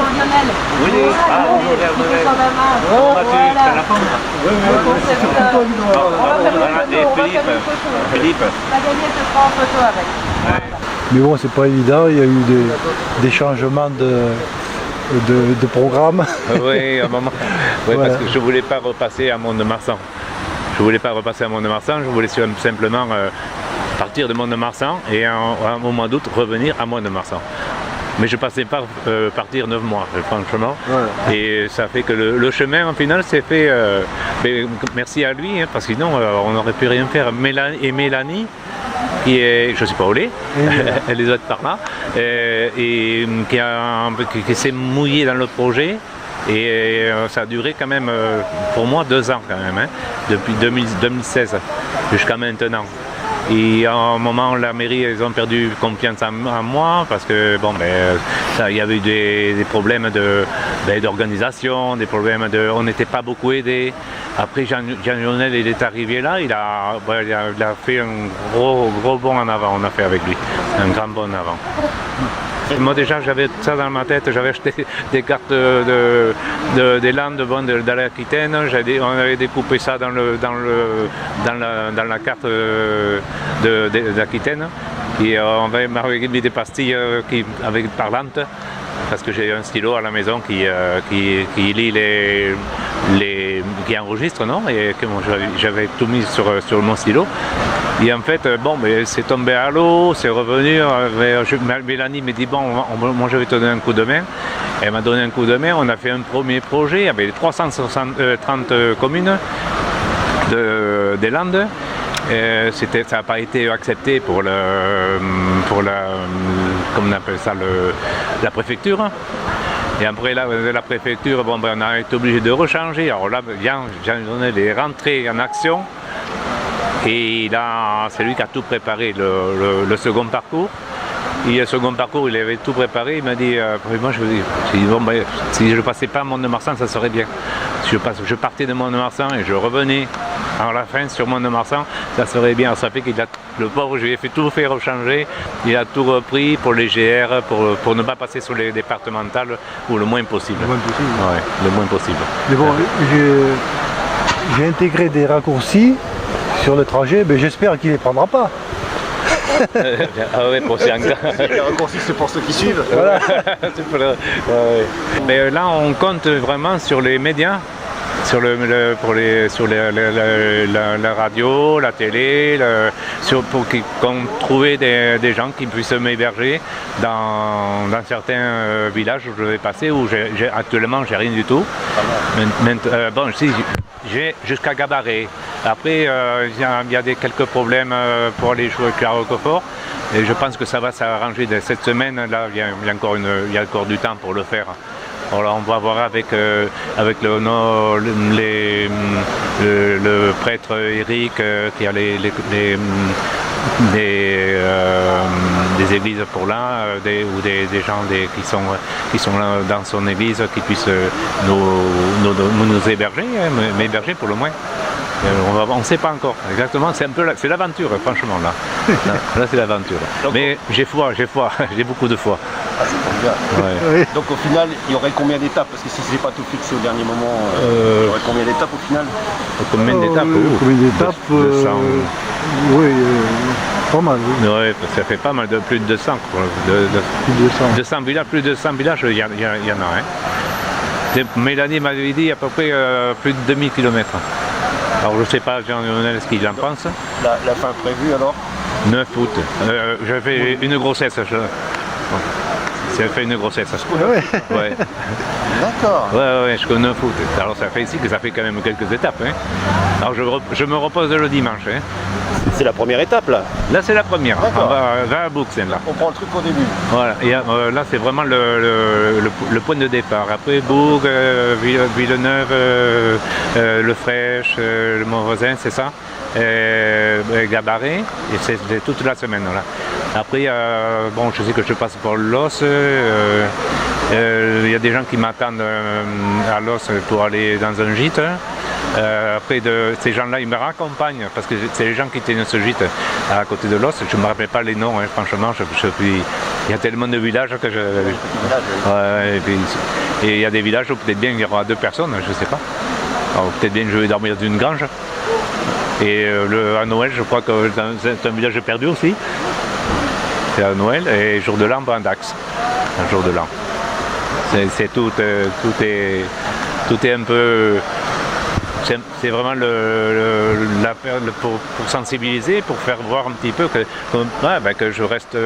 bonjour Lionel. Oui, bonjour Lionel. Comment vas-tu? C'est la forme? Oui, Philippe. La gagnée te prend en photo avec. Mais bon, c'est pas évident, il y a eu des changements de programme. Oui, à un moment. Oui, Voilà. parce que je voulais pas repasser à Mont-de-Marsan. Je voulais simplement partir de Mont-de-Marsan et au mois d'août revenir à Mont-de-Marsan. Mais je passais pas partir 9 mois, franchement. Ouais. Et ça fait que le chemin, en final, s'est fait. Merci à lui, hein, parce que sinon, on n'aurait pu rien faire. Mélanie, qui est, je ne sais pas où elle est, elle doit être par là, et qui s'est mouillée dans le projet. Et ça a duré quand même, pour moi, 2 ans quand même, hein, depuis 2016 jusqu'à maintenant. Et à un moment, la mairie, ils ont perdu confiance en moi parce que bon, il y avait eu des problèmes d'organisation, des problèmes on n'était pas beaucoup aidés. Après, Jean-Lionel, il est arrivé là, il a fait un gros bond en avant, on a fait avec lui, un grand bond en avant. Moi déjà j'avais ça dans ma tête, j'avais acheté des cartes des Landes de l'Aquitaine, on avait découpé ça dans la carte d'Aquitaine et on avait mis des pastilles parlantes parce que j'ai un stylo à la maison qui lit qui enregistre, non, et que j'avais tout mis sur mon stylo. Et en fait, c'est tombé à l'eau, c'est revenu. Mélanie me dit moi je vais te donner un coup de main. Elle m'a donné un coup de main. On a fait un premier projet avec 330 communes des Landes. Ça n'a pas été accepté pour comment on appelle ça, la préfecture. Et après la préfecture, on a été obligé de rechanger. Alors là, Jean-Lionel est rentré en action. Et là, c'est lui qui a tout préparé, le second parcours. Et le second parcours, il avait tout préparé. Il m'a dit, moi, si je ne passais pas à Mont-de-Marsan, ça serait bien. Si je partais de Mont-de-Marsan et je revenais à la fin sur Mont-de-Marsan, ça serait bien. Ça fait le pauvre, je lui ai tout fait rechanger. Il a tout repris pour les GR, pour ne pas passer sur les départementales, ou le moins possible. Le moins possible. Ouais, le moins possible. Mais bon, j'ai intégré des raccourcis sur le trajet, mais j'espère qu'il ne les prendra pas. Oui, pour ces les raccourcis, c'est pour ceux qui suivent. Voilà. Mais là, on compte vraiment sur les médias, sur la radio, la télé, pour qu'on trouve des gens qui puissent m'héberger dans certains villages où je vais passer, où actuellement j'ai rien du tout. J'ai jusqu'à Gabarret. Après, il y a quelques problèmes pour aller jouer avec la Roquefort. Et je pense que ça va s'arranger cette semaine. Là, il y a encore du temps pour le faire. Alors, on va voir avec le prêtre Eric qui a des églises pour là, ou des gens qui sont là dans son église qui puissent nous héberger, m'héberger pour le moins. On ne sait pas encore exactement, c'est l'aventure franchement là. Là c'est l'aventure. Mais j'ai beaucoup de foi. Ah, c'est pour bien. Ouais. Donc au final, il y aurait combien d'étapes? Parce que si c'est pas tout fixé au dernier moment, il y aurait combien d'étapes au final? Combien d'étapes? Combien d'étapes? 200. Oui, pas mal. Oui. Ouais, ça fait pas mal, plus de 200. Plus de 200 villages, il y en a. Hein. Mélanie m'avait dit à peu près plus de 2000 km. Alors je ne sais pas Jean-Lionel ce qu'il en pense. La fin prévue alors? 9 août. J'ai fait une grossesse. J'ai fait une grossesse. Ouais. D'accord. Ouais, jusqu'au 9 août. Alors ça fait quand même quelques étapes. Hein. Alors je me repose le dimanche. Hein. C'est la première étape là? Là c'est la première. On va à Bourg, là. On prend le truc au début. Voilà. Et là c'est vraiment le point de départ. Après Bourg, Villeneuve, Le Fraîche, le Mont-Rosin, c'est ça. Gabarret, et c'est toute la semaine là. Après, je sais que je passe par Los. Il y a des gens qui m'attendent à Los pour aller dans un gîte. Après, ces gens-là, ils me raccompagnent parce que c'est les gens qui tiennent ce gîte à côté de Los. Je ne me rappelle pas les noms, hein, franchement, Il y a tellement de villages que je... Ouais, et il y a des villages où peut-être bien il y aura 2 personnes, je ne sais pas. Alors, peut-être bien que je vais dormir dans une grange. Et à Noël, je crois que c'est un village perdu aussi. C'est à Noël, et jour de l'an, un Dax. Un jour de l'an. C'est tout est un peu... C'est vraiment pour sensibiliser, pour faire voir un petit peu que je reste...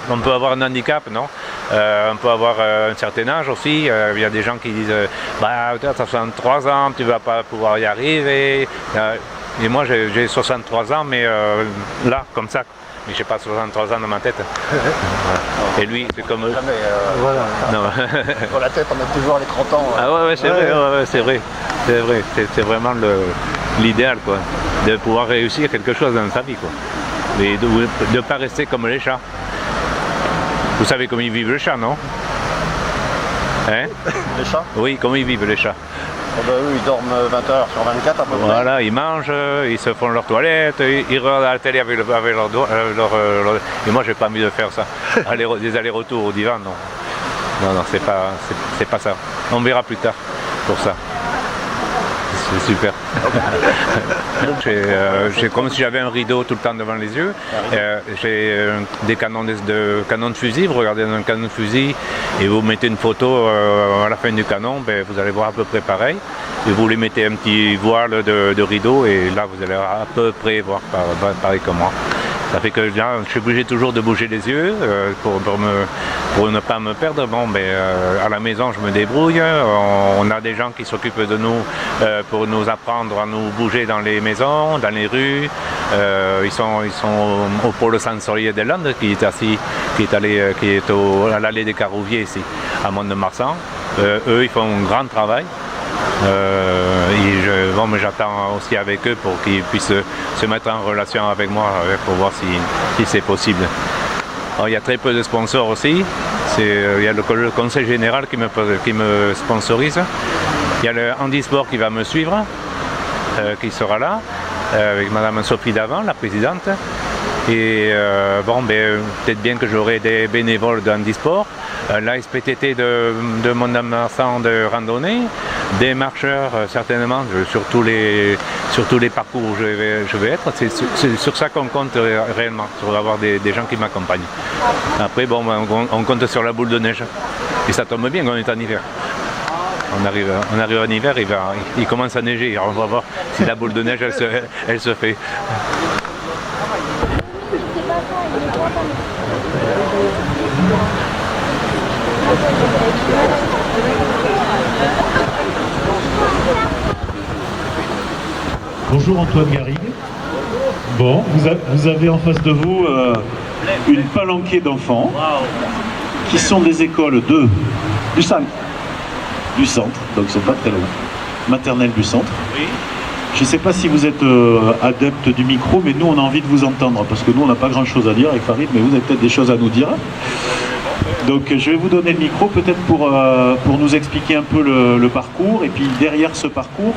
on peut avoir un handicap, non, on peut avoir un certain âge aussi. Il y a des gens qui disent tu as 63 ans, tu ne vas pas pouvoir y arriver. Et moi j'ai 63 ans, mais là, comme ça. Mais je n'ai pas 63 ans dans ma tête. Et lui, c'est comme eux. Voilà. Dans la tête, on a toujours les 30 ans. Ah ouais, c'est vrai, c'est vrai. C'est vrai. C'est vraiment l'idéal, quoi. De pouvoir réussir quelque chose dans sa vie, quoi. Et de ne pas rester comme les chats. Vous savez comment ils vivent les chats, non? Hein? Les chats? Oui, comment ils vivent les chats? Eux, ils dorment 20 heures sur 24 à peu près. Voilà, ils mangent, ils se font leur toilette, ils regardent la télé avec leurs doigts. Et moi, j'ai pas envie de faire ça. Des allers-retours au divan, non. Non, c'est pas ça. On verra plus tard pour ça. C'est super. J'ai comme si j'avais un rideau tout le temps devant les yeux. J'ai des canons de fusil. Vous regardez dans un canon de fusil et vous mettez une photo à la fin du canon, vous allez voir à peu près pareil. Et vous les mettez un petit voile de rideau et là vous allez à peu près voir pareil comme moi. Ça fait que là, je suis obligé toujours de bouger les yeux pour ne pas me perdre. À la maison, je me débrouille. On a des gens qui s'occupent de nous pour nous apprendre à nous bouger dans les maisons, dans les rues. Ils sont au pôle sensoriel des Landes, qui est à l'allée des Carouviers ici, à Mont-de-Marsan. Eux, ils font un grand travail. Mais j'attends aussi avec eux pour qu'ils puissent se mettre en relation avec moi pour voir si c'est possible. Alors, il y a très peu de sponsors aussi. Il y a le conseil général qui me sponsorise. Il y a le handisport qui va me suivre, qui sera là, avec Madame Sophie Davant, la présidente. Et peut-être bien que j'aurai des bénévoles de handisport, la SPTT de Mont-de-Marsan de randonnée, des marcheurs certainement sur tous les parcours où je vais être. C'est sur ça qu'on compte réellement, sur avoir des gens qui m'accompagnent. Après, on compte sur la boule de neige. Et ça tombe bien, on est en hiver. On arrive en hiver, il commence à neiger. Alors on va voir si la boule de neige elle se fait. Bonjour Antoine Garrigue. Bon, vous avez en face de vous une palanquée d'enfants qui sont des écoles du centre, donc ils sont pas très loin. Maternelle du centre. Oui. Je ne sais pas si vous êtes adepte du micro, mais nous on a envie de vous entendre parce que nous on n'a pas grand chose à dire avec Farid, mais vous avez peut-être des choses à nous dire. Donc je vais vous donner le micro peut-être pour nous expliquer un peu le parcours et puis derrière ce parcours,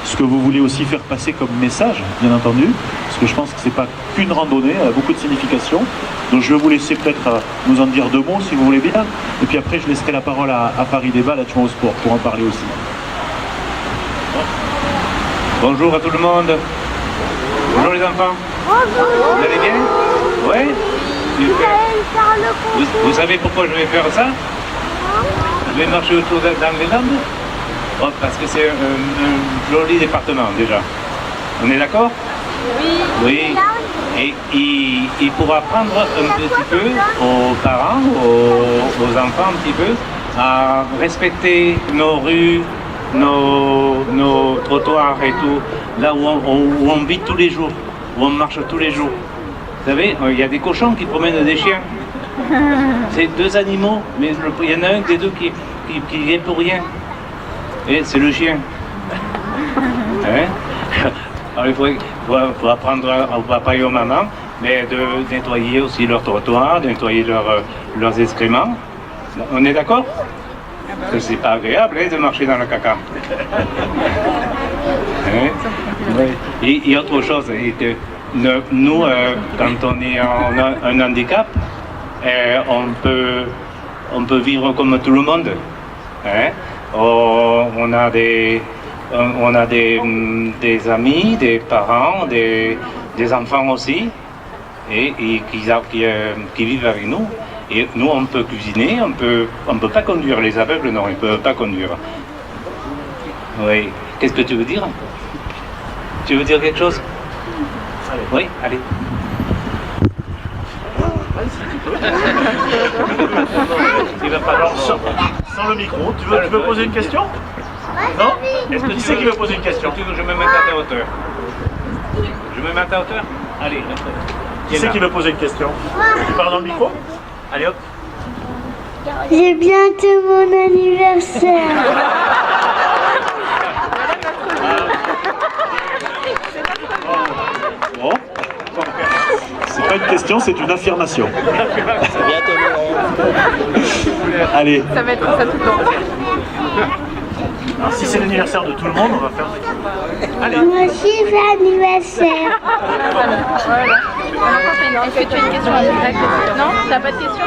ce que vous voulez aussi faire passer comme message, bien entendu, parce que je pense que c'est pas qu'une randonnée, elle a beaucoup de signification. Donc je vais vous laisser peut-être nous en dire 2 mots si vous voulez bien, et puis après je laisserai la parole à Farid Eba, l'adjoint au sport, pour en parler aussi. Bonjour à tout le monde. Bonjour les enfants. Bonjour. Vous allez bien? Oui. Super. Vous savez pourquoi je vais faire ça? Je vais marcher autour dans les Landes. Parce que c'est un joli département déjà. On est d'accord? Oui. Et il pourra apprendre un petit peu aux parents, aux enfants un petit peu, à respecter nos rues, nos trottoirs et tout, là où on vit tous les jours, où on marche tous les jours. Vous savez, il y a des cochons qui promènent des chiens. C'est 2 animaux, mais il y en a un des 2 qui vient pour rien. Et c'est le chien. Alors il faut apprendre au papa et aux mamans, mais de nettoyer aussi leur trottoir, de nettoyer leurs excréments. On est d'accord? C'est pas agréable de marcher dans le caca. Et autre chose, nous, quand on a un handicap, on peut vivre comme tout le monde. Hein? On a des amis, des parents, des enfants aussi, et qui vivent avec nous. Et nous, on peut cuisiner, on peut pas conduire. Les aveugles, non, ils ne peuvent pas conduire. Oui. Qu'est-ce que tu veux dire? Tu veux dire quelque chose? Oui, allez. Alors, sans le micro, tu veux poser une question? Non? Est-ce que tu sais qui veut poser une question? Je me mets à ta hauteur. Je me mets à ta hauteur? Allez. Qui c'est qui veut poser une question? Tu parles dans le micro? Allez hop. C'est bientôt mon anniversaire. Bon. C'est pas une question, c'est une affirmation. Allez. Ça va être ça tout le temps. Alors, si c'est l'anniversaire de tout le monde, on va faire... Allez. Moi aussi j'ai l'anniversaire. Voilà. Est-ce que tu as une question? Non? T'as pas de question?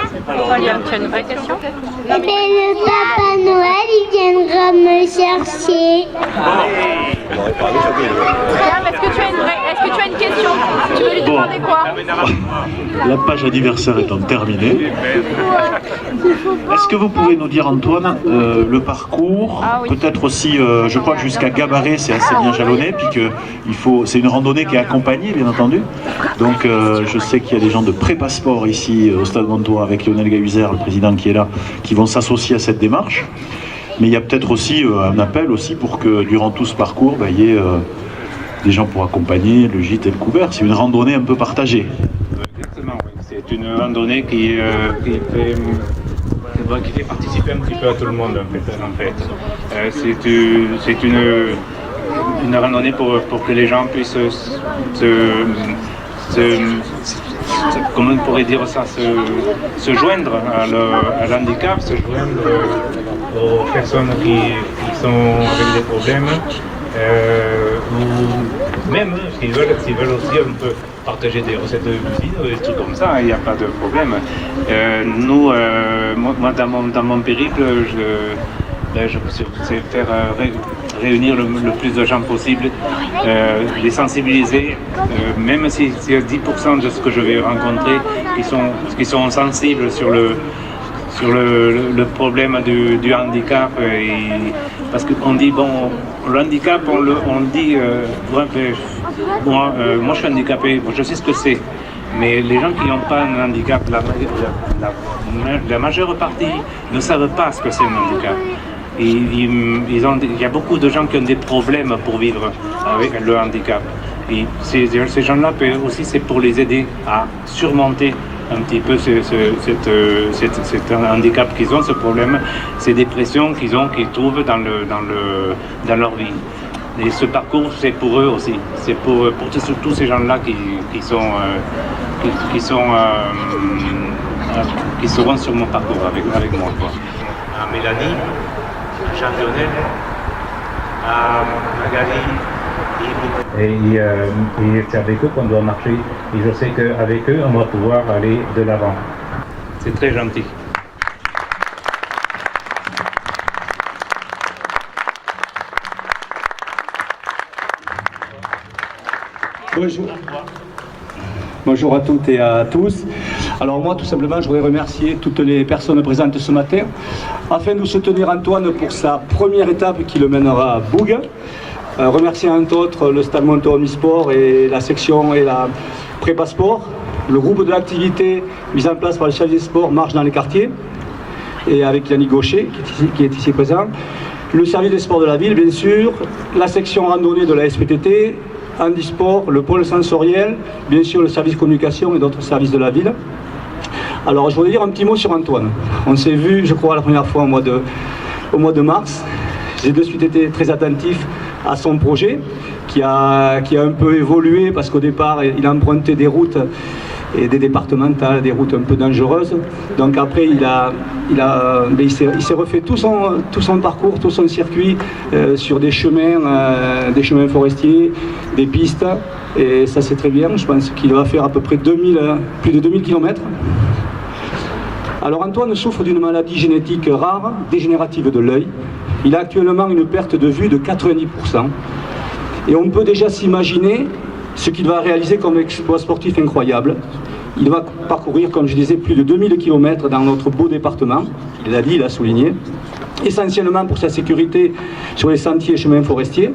William, tu as une vraie question? Eh bien, le Papa Noël, il viendra me chercher. William, est-ce que tu as une question? Tu veux lui demander quoi? La page anniversaire étant terminée, est-ce que vous pouvez nous dire, Antoine, le parcours, peut-être aussi, je crois que jusqu'à Gabarret c'est assez bien jalonné, puis que c'est une randonnée qui est accompagnée, bien entendu. Donc je sais qu'il y a des gens de Pré-Passeport ici au Stade Montois avec Lionel Gahuzer, le président qui est là, qui vont s'associer à cette démarche. Mais il y a peut-être aussi un appel aussi pour que durant tout ce parcours, il y ait des gens pour accompagner le gîte et le couvert. C'est une randonnée un peu partagée. Exactement, oui. C'est une randonnée qui fait participer un petit peu à tout le monde en fait. C'est une randonnée pour que les gens puissent comment on pourrait dire ça, se joindre à l'handicap, se joindre aux personnes qui sont avec des problèmes, ou même s'ils veulent aussi, on peut partager des recettes de cuisine, des trucs comme ça, il n'y a pas de problème. Nous, moi dans mon périple, je sais faire réunir le plus de gens possible, les sensibiliser, même si c'est 10% de ce que je vais rencontrer qui sont sensibles sur le problème du handicap. Parce qu'on dit, bon, le handicap, on dit, moi je suis handicapé, je sais ce que c'est. Mais les gens qui n'ont pas un handicap, la majeure partie ne savent pas ce que c'est un handicap. Il y a beaucoup de gens qui ont des problèmes pour vivre avec le handicap. Et ces gens-là, aussi, c'est pour les aider à surmonter un petit peu cet handicap qu'ils ont, ce problème, ces dépressions qu'ils trouvent dans leur vie. Et ce parcours, c'est pour eux aussi. C'est pour tous ces gens-là qui seront sur mon parcours avec moi. À Mélanie, à Jean-Lionel, à Magali. Et c'est avec eux qu'on doit marcher. Et je sais qu'avec eux, on va pouvoir aller de l'avant. C'est très gentil. Bonjour. Bonjour à toutes et à tous. Alors moi, tout simplement, je voudrais remercier toutes les personnes présentes ce matin afin de soutenir Antoine pour sa première étape qui le mènera à Boug. Remercier entre autres le Stade Montois Omnisport et la section et la Pré-Passeport. Le groupe de l'activité mis en place par le chef des sports marche dans les quartiers et avec Yannick Gaucher qui est ici présent. Le service des sports de la ville, bien sûr, la section randonnée de la SPTT, handisport, le pôle sensoriel, bien sûr le service communication et d'autres services de la ville. Alors je voudrais dire un petit mot sur Antoine. On s'est vu, je crois, la première fois au mois de mars. J'ai de suite été très attentif à son projet qui a un peu évolué parce qu'au départ il a emprunté des routes et des départementales, des routes un peu dangereuses. Donc après il s'est refait tout son parcours, tout son circuit sur des chemins forestiers, des pistes, et ça c'est très bien. Je pense qu'il va faire à peu près plus de 2000 km. Alors Antoine souffre d'une maladie génétique rare, dégénérative de l'œil. Il a actuellement une perte de vue de 90%. Et on peut déjà s'imaginer ce qu'il va réaliser comme exploit sportif incroyable. Il va parcourir, comme je disais, plus de 2000 km dans notre beau département. Il l'a dit, il a souligné. Essentiellement pour sa sécurité sur les sentiers et chemins forestiers.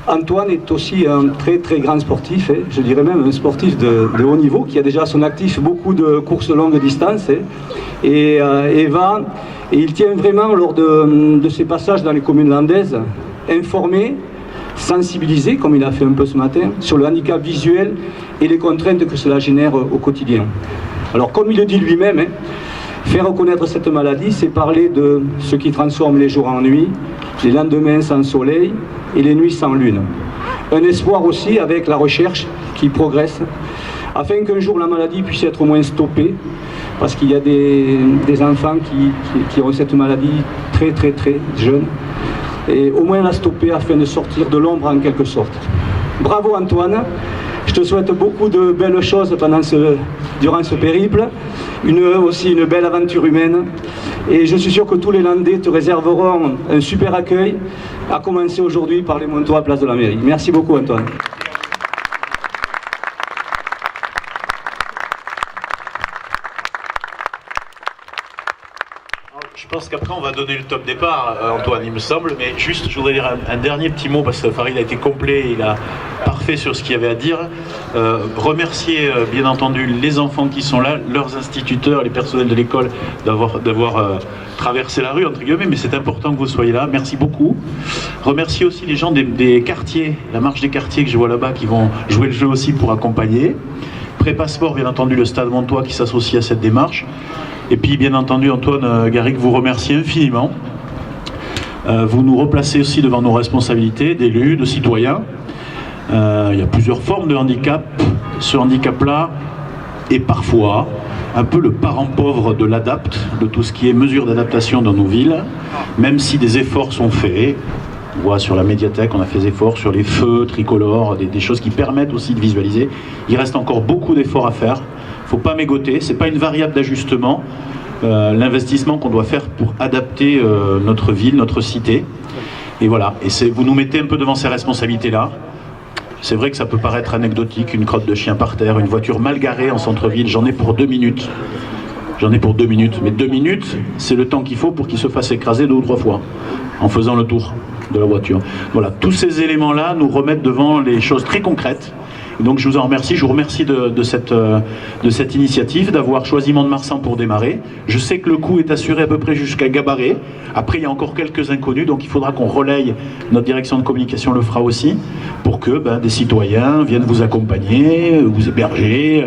Antoine est aussi un très très grand sportif, je dirais même un sportif de haut niveau, qui a déjà à son actif beaucoup de courses longue distance. Et il tient vraiment, lors de ses passages dans les communes landaises, informer, sensibiliser, comme il a fait un peu ce matin, sur le handicap visuel et les contraintes que cela génère au quotidien. Alors comme il le dit lui-même, faire reconnaître cette maladie, c'est parler de ce qui transforme les jours en nuit, les lendemains sans soleil et les nuits sans lune. Un espoir aussi avec la recherche qui progresse, afin qu'un jour la maladie puisse être au moins stoppée, parce qu'il y a des enfants qui ont cette maladie très très très jeunes, et au moins la stopper afin de sortir de l'ombre en quelque sorte. Bravo Antoine, je te souhaite beaucoup de belles choses durant ce périple, aussi une belle aventure humaine, et je suis sûr que tous les Landais te réserveront un super accueil, à commencer aujourd'hui par les Montois à Place de la Mairie. Merci beaucoup Antoine. Je pense qu'après on va donner le top départ, Antoine, il me semble, mais juste je voudrais dire un dernier petit mot, parce que Farid a été complet, il a parfait sur ce qu'il y avait à dire. Remercier bien entendu les enfants qui sont là, leurs instituteurs, les personnels de l'école d'avoir traversé la rue, entre guillemets, mais c'est important que vous soyez là, merci beaucoup. Remercier aussi les gens des quartiers, la marche des quartiers que je vois là-bas, qui vont jouer le jeu aussi pour accompagner. Prépa Sport, bien entendu, le Stade Montois qui s'associe à cette démarche. Et puis, bien entendu, Antoine Garrigue vous remercie infiniment. Vous nous replacez aussi devant nos responsabilités d'élus, de citoyens. Il y a plusieurs formes de handicap. Ce handicap-là est parfois un peu le parent pauvre de l'ADAPT, de tout ce qui est mesures d'adaptation dans nos villes, même si des efforts sont faits. On voit sur la médiathèque, on a fait des efforts sur les feux tricolores, des choses qui permettent aussi de visualiser. Il reste encore beaucoup d'efforts à faire. Il ne faut pas mégoter, ce n'est pas une variable d'ajustement, l'investissement qu'on doit faire pour adapter notre ville, notre cité. Et voilà, et vous nous mettez un peu devant ces responsabilités-là. C'est vrai que ça peut paraître anecdotique, une crotte de chien par terre, une voiture mal garée en centre-ville, j'en ai pour 2 minutes. J'en ai pour 2 minutes, mais 2 minutes, c'est le temps qu'il faut pour qu'il se fasse écraser 2 ou 3 fois, en faisant le tour de la voiture. Voilà, tous ces éléments-là nous remettent devant les choses très concrètes. Donc je vous en remercie, je vous remercie de cette initiative, d'avoir choisi Mont-de-Marsan pour démarrer. Je sais que le coût est assuré à peu près jusqu'à Gabarret. Après il y a encore quelques inconnus, donc il faudra qu'on relaye, notre direction de communication le fera aussi, pour que des citoyens viennent vous accompagner, vous héberger,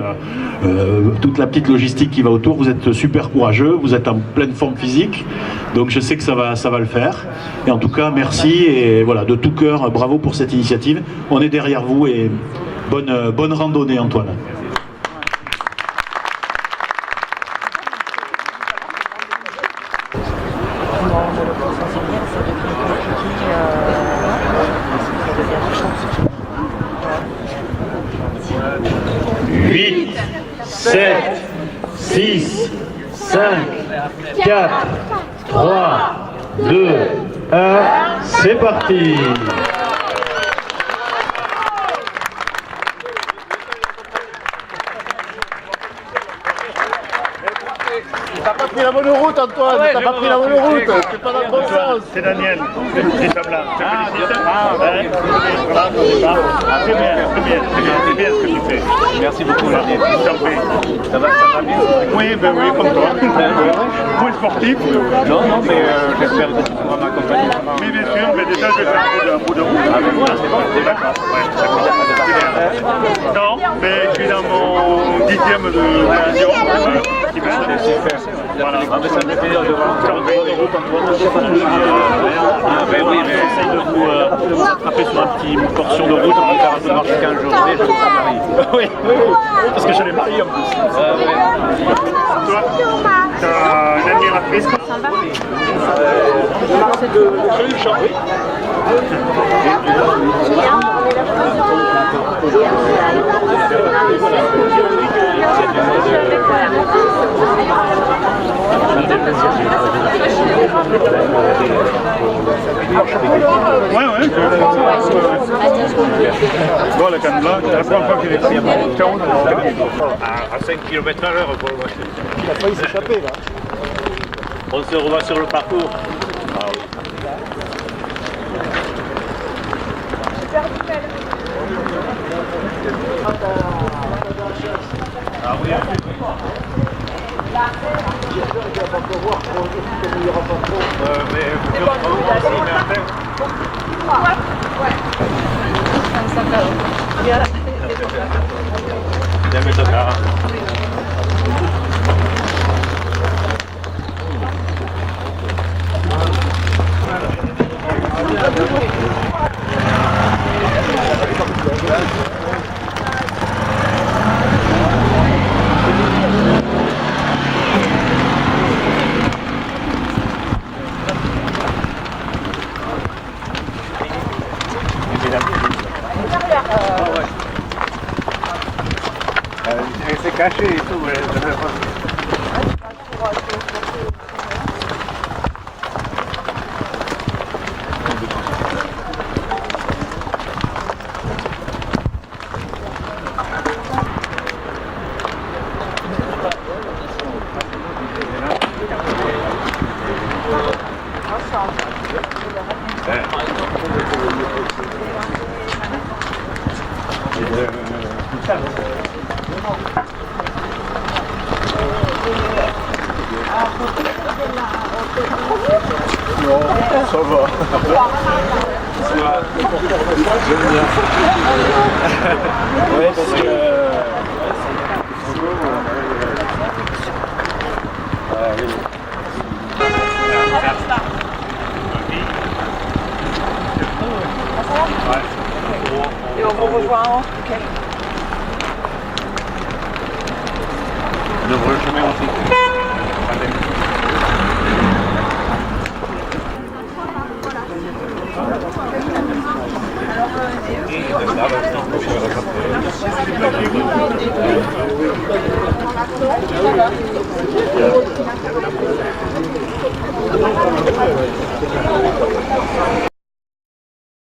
toute la petite logistique qui va autour. Vous êtes super courageux, vous êtes en pleine forme physique, donc je sais que ça va le faire. Et en tout cas merci, et voilà, de tout cœur, bravo pour cette initiative. On est derrière vous et bonne randonnée Antoine. Huit, 7, 6, 5, 4, 3, 2, 1, c'est parti. T'as pas pris la bonne route, Antoine, t'as pas pris la bonne route, c'est pas dans le bon sens. C'est Daniel, c'est ça là. C'est bien, c'est bien ce que tu fais. Merci beaucoup, Daniel. Ça va bien? Oui, comme toi. Moins sportif. Non, mais j'espère que tu pourras m'accompagner. Mais bien sûr, mais déjà je vais faire un bout de route. Avec moi, c'est bon, c'est d'accord. Non, mais je suis dans mon 10e de division. C'est super. Voilà. Ça me fait plaisir de voir une route en oui, mais J'essaye de vous attraper sur une petite portion de route, on va faire un peu de marche 15 jours, je vais à Paris. Oui, parce que je l'ai marié en plus. Toi, t'as une admiratrice? Voilà. Ouais, ouais. Bon, la canne blanche, c'est la première fois que je l'ai pris. À 5 km/h pour le voiture. Il a failli s'échapper là. On se revoit sur le parcours. Ah oui. Ah oui, ya me tocaba. C'est caché et tout. Non, ça va. Ouais, parce que... Et on vous rejoint en... On ouvre le chemin.